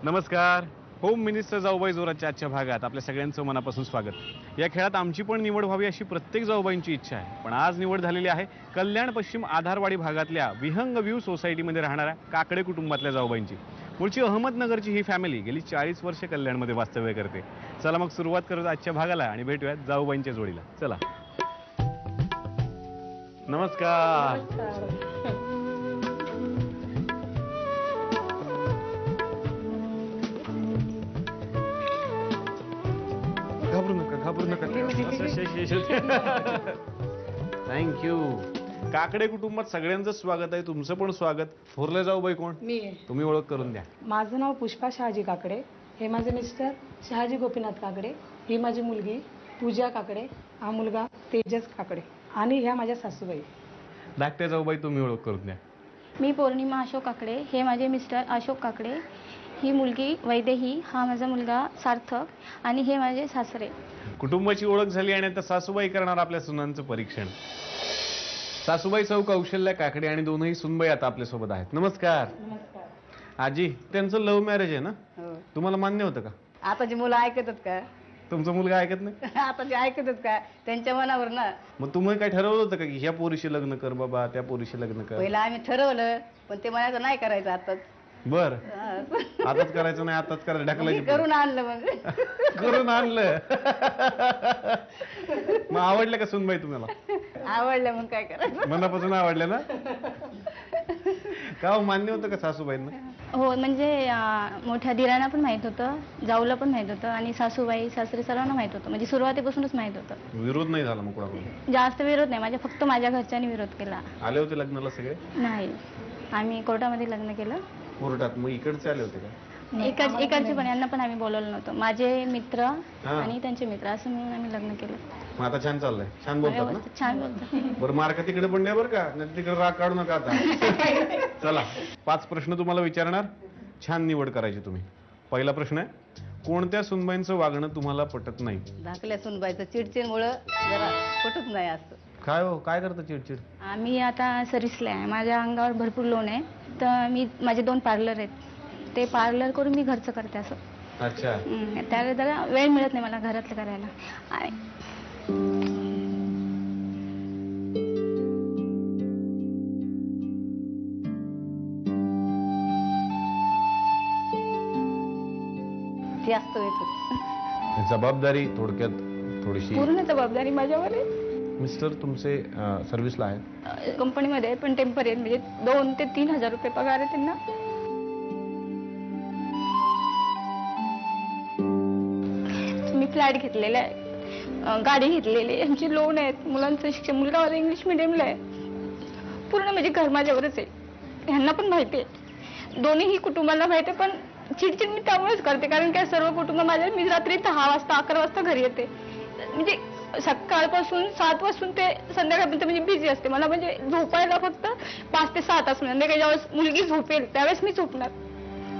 नमस्कार. Home minister जाऊबाई जोराच्या आजच्या भागात आपल्या सगळ्यांचं मनापासून स्वागत. या खेळात आमची पण निवड व्हावी अशी प्रत्येक जाऊबाईंची इच्छा आहे. पण आज निवड झालेली आहे कल्याण पश्चिम आधारवाडी भागातल्या विहंग व्ह्यू सोसायटीमध्ये राहणाऱ्या काकडे कुटुंबातल्या जाऊबाईंची. मूळची अहमदनगरची ही फॅमिली गेली 40 वर्षे कल्याणमध्ये वास्तव्य करते. चला मग सुरुवात करूया आजच्या भागाला आणि भेटूयात जाऊबाईंच्या जोडीला. चला. नमस्कार. घाबरू नका. थँक्यू. काकडे कुटुंबात सगळ्यांचं स्वागत आहे. तुमचं पण स्वागत. थोरले जाऊबाई कोण? मी. तुम्ही ओळख करून द्या. माझं नाव पुष्पा शहाजी काकडे. हे माझे मिस्टर शहाजी गोपीनाथ काकडे. ही माझी मुलगी पूजा काकडे. हा मुलगा तेजस काकडे. आणि ह्या माझ्या सासूबाई. धाकट्या जाऊबाई तुम्ही ओळख करून द्या. मी पौर्णिमा अशोक काकडे. हे माझे मिस्टर अशोक काकडे. ही मुलगी वैदेही. हा माझा मुलगा सार्थक. आणि हे माझे सासरे. कुटुंबाची ओळख झाली आणि आता सासूबाई करणार आपल्या सुनांचं परीक्षण. सासूबाई सौ कौशल्या काकडे आणि दोनही सुनबाई आता आपल्यासोबत आहेत. नमस्कार. नमस्कार. आजी, त्यांचं लव्ह मॅरेज आहे ना? तुम्हाला मान्य होतं का? आता जी मुलं ऐकतात का? तुमचा मुलगा ऐकत नाही? आता जे ऐकतात का त्यांच्या मनावर ना. मग तुम्ही काय ठरवलं होतं का की ह्या पोरीशी लग्न कर बाबा, त्या पोरीशी लग्न कर? पहिला आम्ही ठरवलं पण ते म्हणायचं नाही करायचं आताच. बर. आताच करायचं नाही, आताच करायचं, ढकलायचं. करून आणलं मग. करून आणलं. मग आवडलं का सुनबाई तुम्हाला? आवडलं मग काय करायचं. मनापासून आवडलं ना? का हो, मान्य होतं का सासूबाईंना? हो, म्हणजे मोठ्या दिरांना पण माहीत होतं, जाऊला पण माहीत होतं आणि सासूबाई सासरे सर्वांना माहीत होतं. म्हणजे सुरुवातीपासूनच माहीत होतं. विरोध नाही झाला मग कोणाकडून? जास्त विरोध नाही. माझ्या फक्त माझ्या घरच्यांनी विरोध केला. आले होते लग्नाला सगळे? नाही, आम्ही कोर्टामध्ये लग्न केलं. कोर्टात? मग इकडचे आले होते का? एकाचे पण, यांना पण आम्ही बोलवलं नव्हतं. माझे मित्र आणि त्यांचे मित्र असं मिळून आम्ही लग्न केलं. मग आता छान चाललंय? छान बोलतात ना? व्यवस्थित छान बोलतात. बरं, मार्क तिकडे पण द्या बरं का, नाही तिकडे राग काढू नका आता. चला, 5 प्रश्न तुम्हाला विचारणार. छान निवड करायची तुम्ही. पहिला प्रश्न आहे, कोणत्या सुनबाईंचं वागणं तुम्हाला पटत नाही? धाकल्या सुनबाईचं चिडचिडमुळं जरा पटत नाही असं. काय हो, काय करतं चिडचिड? आम्ही आता सर्व्हिसला आहे. माझ्या अंगावर भरपूर लोन आहे. तर माझे 2 पार्लर आहेत. ते पार्लर करून मी घरचं करते असं. अच्छा. त्याला जरा वेळ मिळत नाही मला घरातलं करायला. जास्त येत. जबाबदारी थोडक्यात थोडीशी. पूर्ण जबाबदारी माझ्यावर आहे. मिस्टर तुमचे सर्व्हिसला आहेत? कंपनीमध्ये पण टेम्पररी, म्हणजे 2 ते 3 हजार रुपये पगार आहे त्यांना. मी फ्लॅट घेतलेला आहे, गाडी घेतलेली आहे, आमची लोन आहेत, मुलांचं शिक्षण. मुलगा माझा इंग्लिश मिडियमला आहे. पूर्ण म्हणजे घर माझ्यावरच आहे. ह्यांना पण माहिती आहे, दोन्हीही कुटुंबाला माहिती आहे. पण चिडचिड मी त्यामुळेच करते कारण काय सर्व कुटुंब माझ्या. मी रात्री 10 वाजता 11 वाजता घरी येते. म्हणजे सकाळपासून 7 वाजून ते संध्याकाळपर्यंत म्हणजे बिझी असते. मला म्हणजे झोपायला फक्त 5 ते 6 तास. संध्याकाळी ज्यावेळेस मुलगी झोपेल त्यावेळेस मी झोपणार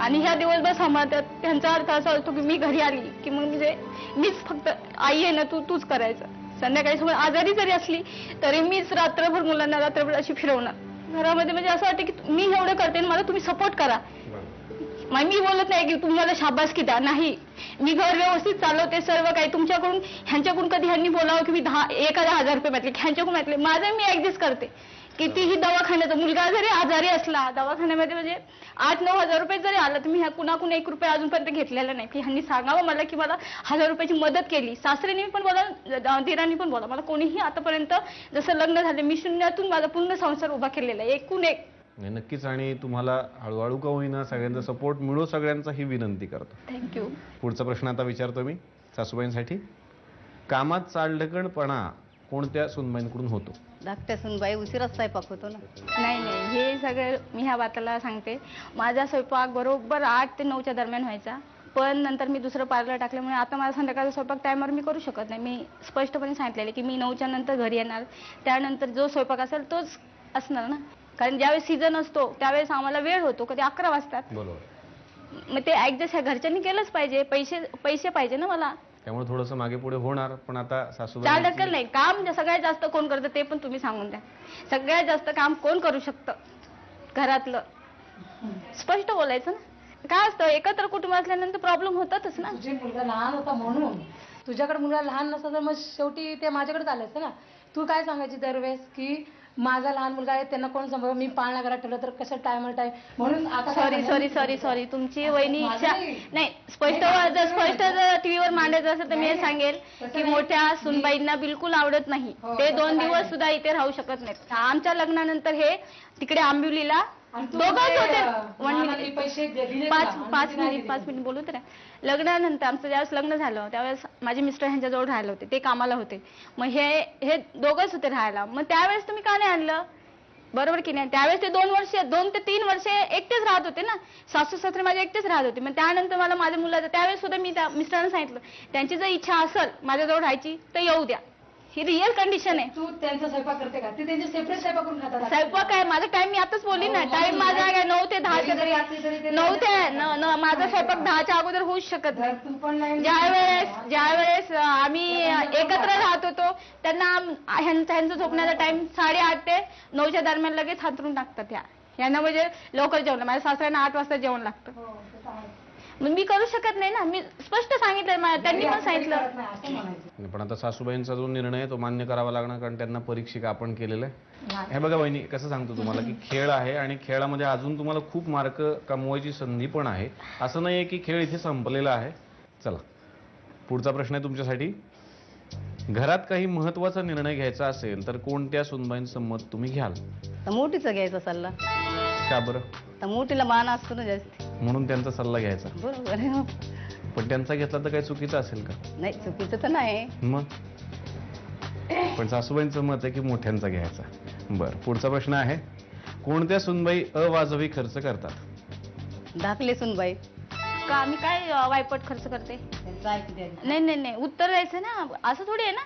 आणि ह्या दिवसभर सांभाळतात. त्यांचा अर्थ असा असतो की मी घरी आली की मग म्हणजे मीच फक्त आई आहे ना, तूच करायचं. संध्याकाळी समोर आजारी जरी असली तरी मीच रात्रभर मुलांना रात्रभर अशी फिरवणार घरामध्ये. म्हणजे असं वाटतं की मी एवढं करते मला तुम्ही सपोर्ट करा. मी बोलत नाही की तुम्हाला शाबासकी द्या, नाही. मी घर व्यवस्थित चालवते सर्व काही. तुमच्याकडून ह्यांच्याकडून कधी ह्यांनी बोलावं की मी 1000 रुपये मागले, ह्यांच्याकडून मागले, माझं मी ऍडजस्ट करते. कितीही दवाखान्याचा मुलगा जरी आजारी असला दवाखान्यामध्ये म्हणजे 8-9 हजार रुपये जरी आला तर मी ह्या कुणाकडून 1 रुपये अजूनपर्यंत घेतलेला नाही. की ह्यांनी सांगावं मला की मला 1000 रुपयाची मदत केली. सासऱ्यांनी पण बोला, दिरांनी पण बोला. मला कोणीही आतापर्यंत जसं लग्न झालं मी शून्यातून माझा पूर्ण संसार उभा केलेला आहे, एकूण एक. नक्कीच. आणि तुम्हाला हळूहळू का होईना सगळ्यांचा सपोर्ट मिळो, सगळ्यांचा ही विनंती करतो. थँक्यू. पुढचा प्रश्न आता विचारतो मी सासूबाईंसाठी. कामात चालढकलपणा कोणत्या सुनबाईंकडून होतो? धाकट्या सुनबाई उशिराच स्वयंपाक होतो ना. नाही, हे सगळं मी ह्या बाताला सांगते. माझा स्वयंपाक बरोबर 8 ते 9च्या दरम्यान व्हायचा. पण नंतर मी दुसरं पार्लर टाकल्यामुळे आता माझा संध्याकाळचा स्वयंपाक टायमावर मी करू शकत नाही. मी स्पष्टपणे सांगितलेले की मी 9च्या नंतर घरी येणार. त्यानंतर जो स्वयंपाक असेल तोच असणार ना. कारण ज्यावेळेस सीझन असतो त्यावेळेस आम्हाला वेळ होतो, कधी 11 वाजतात. बरोबर. मग ते ऍडजस्ट ह्या घरच्यांनी केलंच पाहिजे. पैसे पाहिजे ना मला. त्यामुळे थोडंसं मागे पुढे होणार. पण आता सासूबाई चालढकल नाही. काम सगळ्यात जास्त कोण करतं ते पण तुम्ही सांगून द्या. सगळ्यात जास्त काम कोण करू शकतं घरातलं? स्पष्ट बोलायचं ना. काय असतं एकत्र कुटुंब असल्यानंतर प्रॉब्लेम होतातच ना. तुझे मुलगा लहान होता म्हणून, तुझ्याकडे मुलगा लहान नसता तर मग शेवटी ते माझ्याकडे आलं असतं ना. तू काय सांगायची दरवेळेस की माझा लहान मुलगा आहे, त्यांना कोण सांभाळ, मी पाळणा घरात ठेवलं तर कसं टायमर टाइम, म्हणून आता सॉरी तुमची वहिनी इच्छा नाही. स्पष्ट जर टीव्हीवर मांडायचं असेल तर मी हे सांगेल की मोठ्या सुनबाईंना बिलकुल आवडत नाही. ते 2 दिवस सुद्धा इथे राहू शकत नाहीत. आमच्या लग्नानंतर हे तिकडे आंबिवलीला दोघंच होते. पैसे दिले पाच मिनिट बोलू तर. लग्नानंतर आमचं ज्यावेळेस लग्न झालं त्यावेळेस माझे मिस्टर ह्यांच्याजवळ राहायला होते, ते कामाला होते. मग हे दोघंच होते राहायला. मग त्यावेळेस तुम्ही का नाही आणलं, बरोबर की नाही. त्यावेळेस ते 2 ते 3 वर्ष एकटेच राहत होते ना. सासू सासरे माझे एकटेच राहत होते. मग त्यानंतर मला माझ्या मुलाचं त्यावेळेस सुद्धा मी त्या मिस्टरांना सांगितलं त्यांची जर इच्छा असेल माझ्याजवळ राहायची तर येऊ द्या. ही रिअल कंडिशन आहे. तू त्यांचा स्वयंपाक करते का? ते त्यांचे सेपरेट स्वयंपाक करून खातात. स्वयंपाक आहे माझा टाइम, मी आताच बोलली ना, टाइम माझा काय 9 ते 10 माझा स्वयंपाक 10च्या अगोदर होऊच शकत नाही. तू पण नाही. ज्यावेळेस आम्ही एकत्र राहत होतो त्यांना ह्यांचा झोपण्याचा टाइम 8:30 ते 9च्या दरम्यान लगेच हातरून टाकतात. यांना म्हणजे लवकर जेवण, माझ्या सासऱ्यांना 8 वाजता जेवण लागतं. मग मी करू शकत नाही ना. मी स्पष्ट सांगितलं, त्यांनी पण सांगितलं. पण आता सासूबाईंचा जो निर्णय आहे तो मान्य करावा लागणार, कारण त्यांना परीक्षिका आपण केलेलं आहे. हे बघा वहिनी, कसं सांगतो तुम्हाला की खेळ आहे आणि खेळामध्ये अजून तुम्हाला खूप मार्क कमवायची संधी पण आहे. असं नाहीये की खेळ इथे संपलेला आहे. चला, पुढचा प्रश्न आहे तुमच्यासाठी. घरात काही महत्वाचा निर्णय घ्यायचा असेल तर कोणत्या सुनबाईंचं मत तुम्ही घ्याल? तर मोठीचा घ्यायचा सल्ला. का बरं? तर मोठीला मान असतो ना जास्त, म्हणून त्यांचा सल्ला घ्यायचा. बरोबर आहे. पण त्यांचा घेतला तर काही चुकीचं असेल का? नाही, चुकीचं तर नाही. मग पण सासूबाईंचं मत आहे की मोठ्यांचा घ्यायचा. बरं, पुढचा प्रश्न आहे. कोणत्या सुनबाई अवाजवी खर्च करतात? धाकले सुनबाई. का मी काय वायपट खर्च करते? नाही उत्तर द्यायचं ना, असं थोडी आहे ना.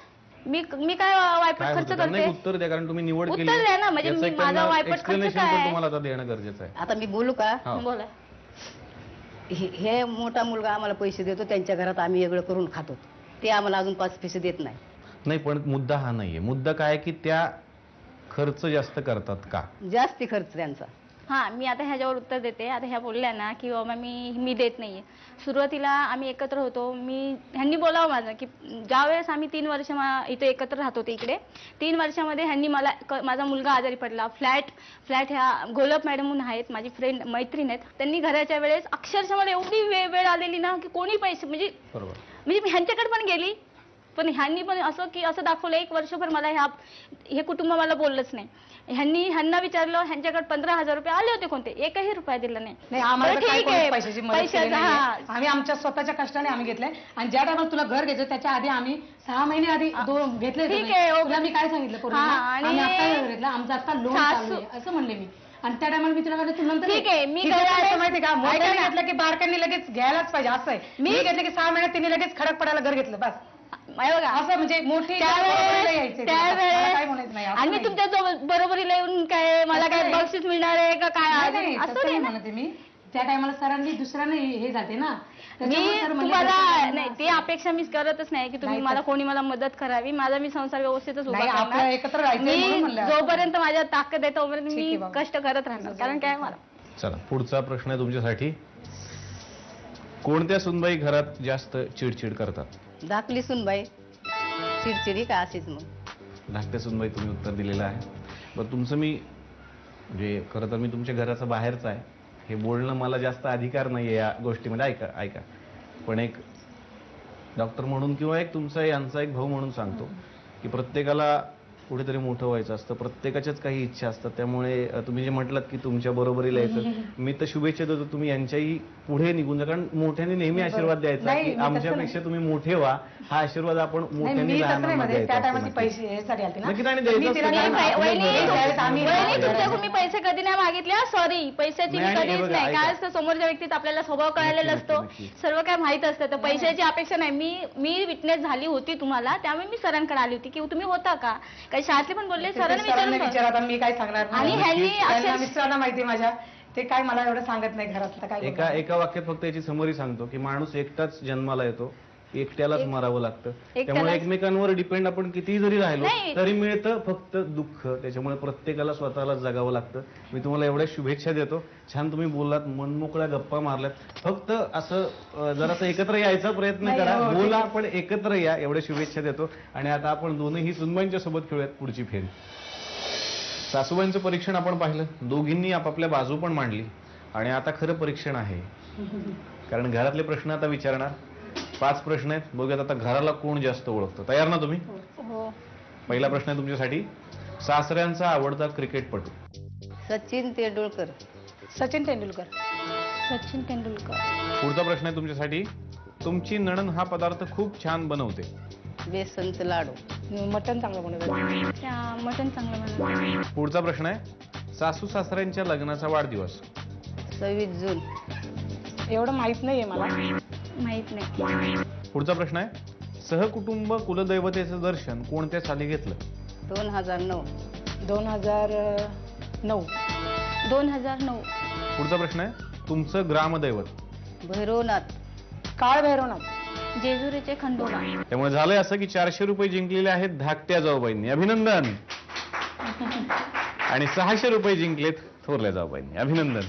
मी काय वायपट काय खर्च होतं? त्यांना करते? एक उत्तर द्या, कारण तुम्ही निवड केली. उत्तर द्या ना, म्हणजे याचं एक माझा त्यांना वायपट खर्च explanation काय पण आहे? तुम्हाला आता देणं गरजेचं आहे. आता मी बोलू का? हा. बोला. हे मोठा मुलगा आम्हाला पैसे देतो, त्यांच्या घरात आम्ही वेगळं करून खातो. ते आम्हाला अजून 5 पैसे देत नाही. नाही, पण मुद्दा हा नाहीये. मुद्दा काय आहे की त्या खर्च जास्त करतात का? जास्ती खर्च त्यांचा. हा, मी आता ह्याच्यावर उत्तर देते. आता ह्या बोलल्या ना की बाबा मी देत नाहीये. सुरुवातीला आम्ही एकत्र होतो, ह्यांनी बोलावं माझं की ज्यावेळेस आम्ही 3 वर्ष इथे एकत्र राहत होते इकडे, 3 वर्षामध्ये ह्यांनी माझा मुलगा आजारी पडला. फ्लॅट ह्या गोलप मॅडम म्हणून आहेत, माझी फ्रेंड मैत्रीण आहेत. त्यांनी घराच्या वेळेस अक्षरशः मला एवढी वेळ आलेली ना की कोणी पैसे म्हणजे मी ह्यांच्याकडे पण गेली, पण ह्यांनी पण असं दाखवलं 1 वर्षभर मला हे कुटुंब मला बोललंच नाही. ह्यांना विचारलं, ह्यांच्याकडे 15,000 रुपये आले होते, कोणते 1ही रुपया दिला नाही. आम्हाला ठीक ठीक आहे, आहे, पैशाची मदत केली पैशाचा नाहीये. आम्ही आमच्या स्वतःच्या कष्टाने आम्ही घेतलंय. आणि ज्या टायमाला तुला घर घ्यायचं त्याच्या आधी आम्ही 6 महिने आधी घेतले. ठीक आहे, ओके. तुला मी काय सांगितलं पूर्ण? आम्ही आता घर घेतलं, आमचं आता लोन चालू आहे असं म्हणले मी. आणि त्या टायमाला मी तुला म्हणलं, तू नंतर ठीक आहे, मी माहिती का, मोठ्याने घेतलं की बारकांनी लगेच घ्यायलाच पाहिजे असं आहे. मी घेतलं की 6 महिन्यात तिने लगेच खडक पडायला घर घेतलं बस. बघा असं म्हणजे मोठी त्यावेळेस आणि मी तुमच्या बरोबरीला येऊन काय मला काय बक्षीस मिळणार आहे का काय असं नाही म्हणते मी. त्या टायमाला सरांनी दुसऱ्याने हे जाते ना. मी तुम्हाला नाही, ती अपेक्षा मी करतच नाही की तुम्ही कोणी मला मदत करावी. मी संसार व्यवस्थितच उभा करणार. एकत्र राहायचं. जोपर्यंत माझ्या ताकद आहे तोपर्यंत मी कष्ट करत राहणार. कारण काय मला. चला, पुढचा प्रश्न आहे तुमच्यासाठी. कोणत्या सुनबाई घरात जास्त चिडचिड करतात? धाकली सुनबाई. चिडचिडी का अशीच मग धाकट्या सुनबाई तुम्ही उत्तर दिलेलं आहे. बरं, तुमचं मी म्हणजे खरं तर मी तुमच्या घराचा बाहेरचा आहे, हे बोलणं मला जास्त अधिकार नाहीये या गोष्टीमध्ये. ऐका पण एक डॉक्टर म्हणून किंवा एक तुमचा यांचा एक भाऊ म्हणून सांगतो की प्रत्येकाला कुठेतरी मोठं व्हायचं असतं, प्रत्येकाच्याच काही इच्छा असतात. त्यामुळे तुम्ही जे म्हटलात की तुमच्या बरोबरीला यायचं, मी तर शुभेच्छा देतो तुम्ही यांच्याही पुढे निघून जा. कारण मोठ्याने नेहमी आशीर्वाद द्यायचा की आमच्यापेक्षा तुम्ही मोठे व्हा. हा आशीर्वाद आपण मोठ्याने लहानांना द्यायचा. तुमच्याकडून मी पैसे कधी नाही मागितले. सॉरी, पैशाची मी कधीच नाही. काय असतं, समोरच्या व्यक्तीत आपल्याला स्वभाव कळालेला असतो, सर्व काय माहित असतं. तर पैशाची अपेक्षा नाही. मी विटनेस झाली होती तुम्हाला, त्यामुळे मी सरांकडे आली होती की तुम्ही होता का. काही शाळेतले पण बोलले, सरांना विचारा मी काय सांगणार. आणि ह्यांनी मिस्टरांना माहिती माझ्या, ते काय मला एवढं सांगत नाही घरातलं काय. एका वाक्यात फक्त याची समरी सांगतो की माणूस एकटाच जन्माला येतो, एकट्यालाच मारावं लागतं. त्यामुळे एकट्यालाच. एकमेकांवर डिपेंड आपण कितीही जरी राहिलो नाही. तरी मिळतं फक्त दुःख. त्याच्यामुळे प्रत्येकाला स्वतःला जगावं लागतं. मी तुम्हाला एवढ्या शुभेच्छा देतो. छान तुम्ही बोललात, मनमोकळ्या गप्पा मारल्यात. फक्त असं जरासं एकत्र यायचा प्रयत्न नाही, करा, हो, ठीक बोला आहे. पण एकत्र या, एवढ्या शुभेच्छा देतो. आणि आता आपण दोनही सुनबाईंच्या सोबत खेळूयात पुढची फेरी. सासूबाईंचं परीक्षण आपण पाहिलं, दोघींनी आपापल्या बाजू पण मांडली. आणि आता खरं परीक्षण आहे, कारण घरातले प्रश्न आता विचारणार. 5 प्रश्न आहेत, बघूयात आता घराला कोण जास्त ओळखतं. तयार ना तुम्ही? हो. पहिला प्रश्न आहे तुमच्यासाठी, सासऱ्यांचा आवडता क्रिकेटपटू. सचिन तेंडुलकर. सचिन तेंडुलकर. सचिन तेंडुलकर. पुढचा प्रश्न आहे तुमच्यासाठी, तुमची नणंद हा पदार्थ खूप छान बनवते. बेसनचं लाडू. मटण चांगलं बनवतात. त्या मटण चांगलं बनवतात. पुढचा प्रश्न आहे, सासू सासऱ्यांच्या लग्नाचा वाढदिवस. 26 जून. एवढं माहित नाहीये मला. माहित नाही. पुढचा प्रश्न आहे, सहकुटुंब कुलदैवतेचं दर्शन कोणत्या साली घेतलं. 2009. 2009. 2009. पुढचा प्रश्न आहे, तुमचं ग्रामदैवत. भैरवनाथ. काळ भैरवनाथ. जेजुरीचे खंडोबा. त्यामुळे झालंय असं की 400 रुपये जिंकलेले आहेत धाकट्या जाऊबाईंनी, अभिनंदन. आणि 600 रुपये जिंकलेत थोरल्या जाऊबाईंनी, अभिनंदन.